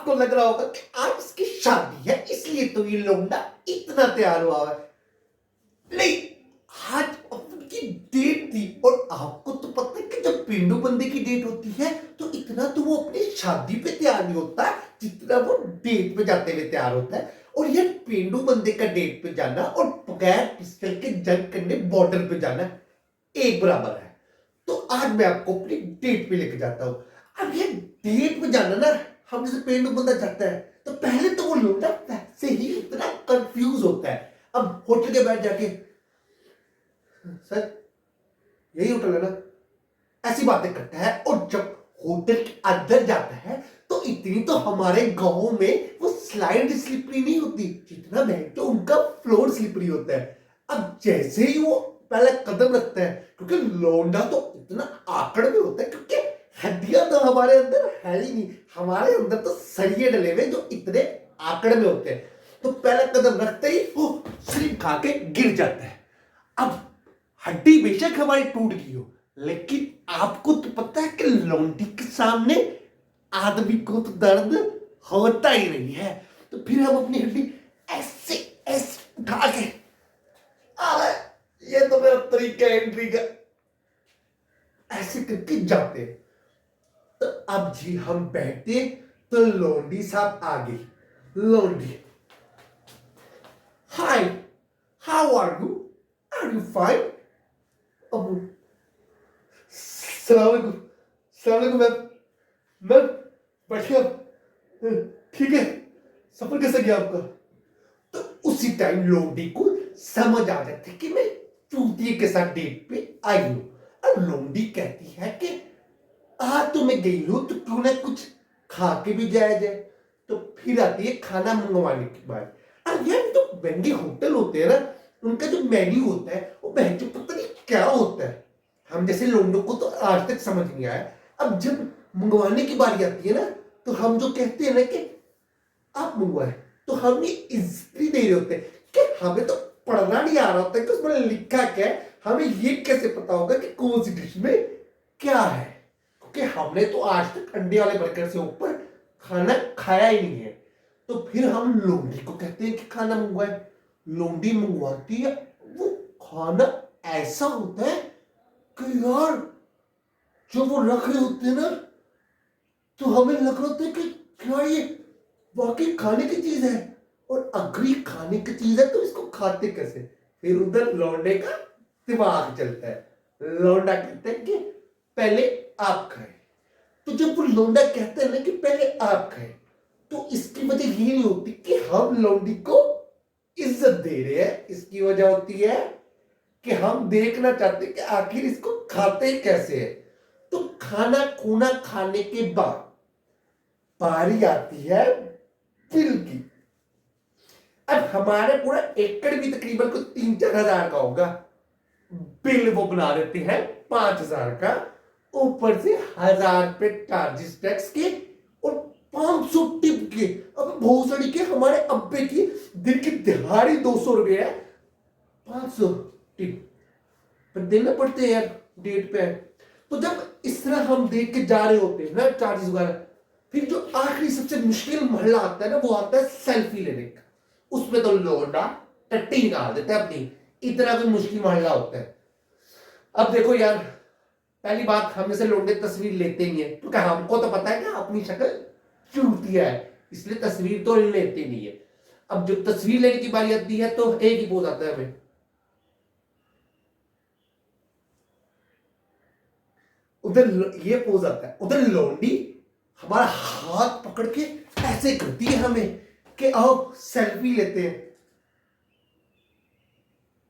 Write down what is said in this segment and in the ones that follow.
आपको लग रहा होगा कि आज इसकी शादी है इसलिए तो ये लौंडा इतना तैयार हुआ है। नहीं, आज उनकी डेट थी और आपको तो पता है कि जब पेंडू बंदे की डेट होती है तो इतना तो वो अपनी शादी पे तैयार नहीं होता जितना वो डेट पे जाते हुए तैयार होता है। और ये पेंडू बंदे का डेट पे जाना और बगैर पिस्टल के जंग करने बॉर्डर पे जाना एक बराबर है। तो आज मैं आपको अपनी डेट पे लेके जाता हूँ। अब ये डेट पे जाना ना, हम जैसे पेंडू बंदा जाता है तो पहले तो वो लोटा वैसे ही इतना कंफ्यूज होता है। अब होटल के बैठ जाके, सर यही होटल है ना, ऐसी बातें करता है। और जब होटल के अंदर जाता है तो इतनी तो हमारे गांव में वो स्लाइड स्लिपरी नहीं होती जितना तो उनका फ्लोर स्लिपरी होता है। अब जैसे ही वो पहला कदम रखता है, क्योंकि लौंडा तो इतना आकड़ में होता है, क्योंकि हड्डियां तो हमारे अंदर है ही नहीं, हमारे अंदर तो सरिये डले हुए जो इतने आकड़ में होते हैं। तो पहला कदम रखते ही वो स्लिप खा के गिर जाता है। अब हड्डी बेशक हमारी टूट गई हो, लेकिन आपको तो पता है कि लौंडी के सामने आदमी को तो दर्द होता ही नहीं है। तो फिर हम अपनी हड्डी ऐसे ऐसे उठा के, ये तो मेरा तरीका है एंट्री का, ऐसे करके जाते हैं। तो अब जी हम बैठते तो लौंडी साहब आ गई। लौंडी, हाय, हाउ आर यू फाइन? अब सलाम अलैकुम मैम, बढ़िया, ठीक है। सफर कैसा गया आपका? तो उसी टाइम लोंडी को समझ आ जाती कि मैं चूतिए के साथ डेट पे आई हूं। अब लोंडी कहती है कि आज तो मैं गई हूं तो क्यों ना कुछ खा के भी जाया जाए। तो फिर आती है खाना मंगवाने की बात। अब यार जो महंगे होटल होते हैं ना, उनका जो मेन्यू होता है वो बहन पता नहीं क्या होता है। हम जैसे लोंडो को तो आज तक समझ नहीं आया। अब जब मंगवाने की बारी आती है ना, तो हम जो कहते हैं ना कि आप मंगवाए, तो हम ये इज्जत दे रहे होते हैं कि हमें तो पढ़ना नहीं आ रहा होता है कि उसमें लिखा क्या है। हमें ये कैसे पता होगा कि कौन सी डिश में क्या है, क्योंकि हमने तो आज तक अंडे वाले बर्गर से ऊपर खाना खाया ही नहीं है। तो फिर हम लोंडी को कहते हैं कि खाना मंगवाए। लोंडी मंगवाती है, वो खाना ऐसा होता है कि यार जो वो रख रहे होते हैं ना, तो हमें लग रहा होता है कि क्या ये वाकई खाने की चीज है, और अगर ये खाने की चीज है तो इसको खाते कैसे। फिर उधर लौंडे का दिमाग चलता है। लौंडा कहते हैं कि पहले आप खाए। तो जब वो लौंडा कहते हैं ना कि पहले आप खाए, तो इसकी वजह ये नहीं होती कि हम लौंडी को इज्जत दे रहे हैं। इसकी वजह होती है कि हम देखना चाहते हैं कि आखिर इसको खाते कैसे है। तो खाना खूना खाने के बाद बारी आती है बिल की। अब हमारे पूरा एकड़ भी तकरीबन को 3-4 हजार का होगा। बिल वो बना देते हैं 5,000 का, ऊपर से 1,000 रुपए चार्जेस टैक्स के और 500 टिप के। अब भोसड़ी के हमारे अब्बे की दिन की दिहाड़ी 200 रुपए है, 500 टिप पर देना पड़ते हैं यार डेट पे। तो जब इस तरह हम देख के जा रहे होते हैं ना चार्जेस वगैरह, फिर जो आखिरी सबसे मुश्किल मरहला आता है ना, वो आता है सेल्फी लेने का। उसमें तो लौंडा टट्टी निकाल देता है अपनी, इतना कोई मुश्किल मरहला होता है। अब देखो यार, पहली बात हम जैसे लौंडे तस्वीर लेते ही है क्योंकि हमको तो पता है कि अपनी शक्ल चूतिया है, इसलिए तस्वीर तो लेते नहीं है। अब जब तस्वीर लेने की बारी आती है तो एक ही पोज आता है हमें, उधर ये पोज आता है। उधर लौंडी हमारा हाथ पकड़ के ऐसे करती है हमें कि आओ सेल्फी लेते हैं।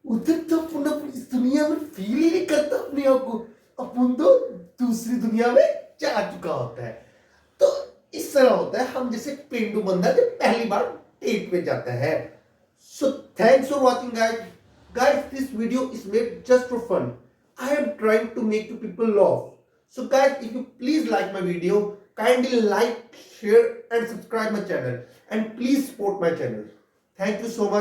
उधर तो अपन इस दुनिया में फील ही नहीं करता अपने आप को, अपन तो दूसरी दुनिया में जा चुका होता है। तो इस तरह होता है हम जैसे पेंडू बंदा जो पहली बार डेट पे जाता है। So thanks for watching guys, this video is made just for fun. I am trying to make you people laugh. So guys, if you please like my video, kindly like, share and subscribe my channel, and please support my channel. Thank you so much.